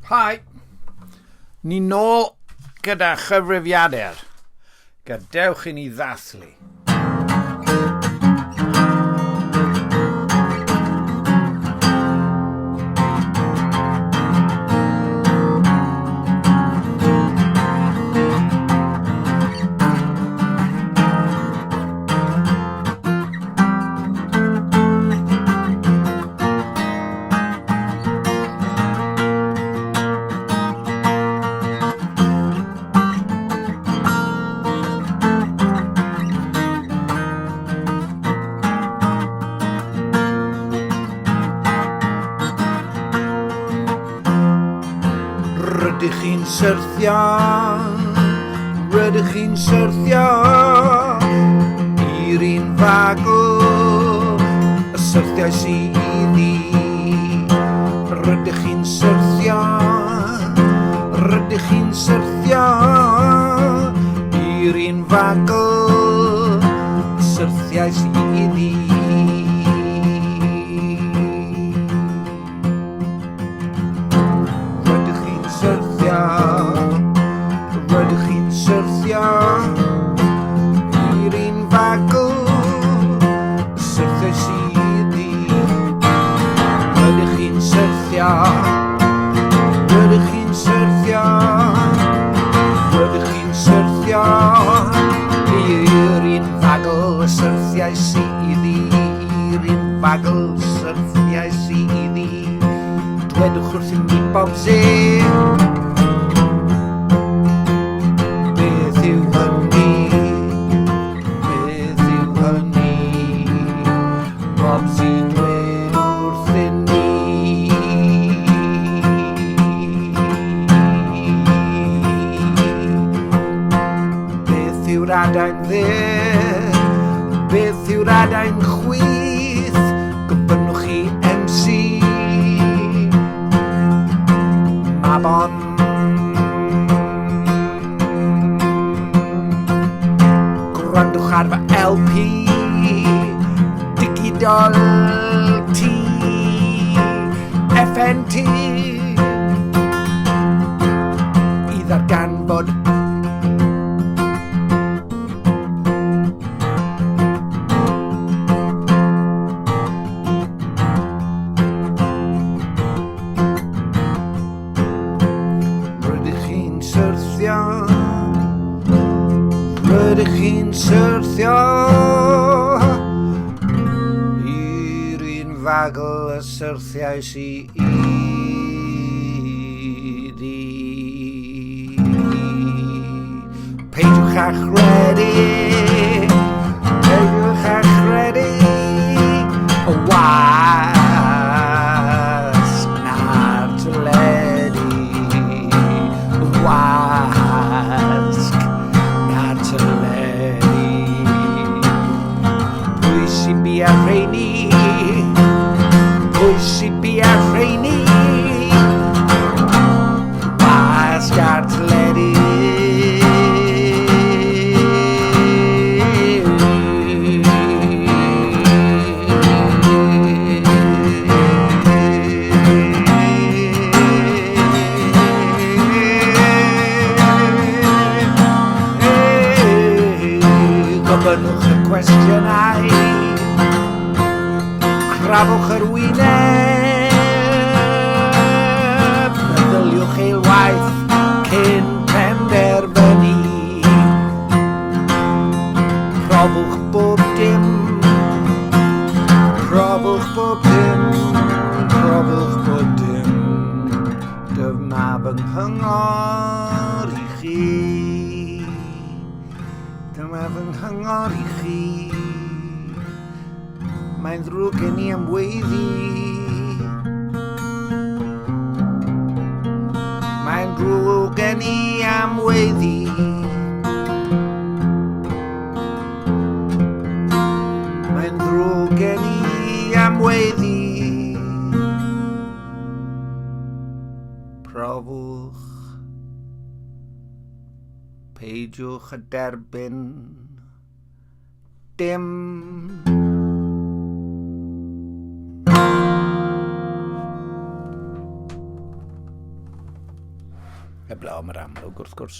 Hi, ni nôl gyda chyfrifiadur. Gadewch i ni ddathlu. Rydych chi'n syrthio, rydych chi'n syrthio i'r un fagl, y syrthiau sydd i. Rydych chi'n syrthio, rydych chi'n syrthio i'r un fagl, y syrthiau sydd i. Rydych chi'n syrthio i'r un fagl, y syrthiau sydd i. Rydych chi'n syrthio, rydych chi'n syrthio, rydych chi'n syrthio i'r un fagl, y syrthiau sydd i. I'r un fagl, y syrthiau sydd i. Dwedwch wrthyn ni bob dim. Adain dde, beth yw'r adain chwith, gofynnwch chi MC. Mabon gwrandwch ar fy LP digidol T FNT i ddarganfod rydych chi'n syrthio i'r un fagl, y syrthiau sydd i. Peidiwch â chredu, peidiwch â chredu y wasg na'r teledu, y wasg na'r teledu. Pwy sy'n bia'r rheini? Pwy sy'n bia'r rheini? Wasg a'r teledu. Gofynnwch y cwestiynau, crafwch yr wyneb, meddyliwch eilwaith cyn penderfynu. Profwch bob dim, profwch bob dim, profwch bob dim. Dyma fy nghyngor i chi. Dyma fy nghyngor i chi. Mae'n ddrwg gen i am weiddi. Mae'n ddrwg gen i am weiddi. Mae'n ddrwg gen i am weiddi. Profwch, peidiwch a derbyn dim. Heblaw am yr amlwg wrth gwrs.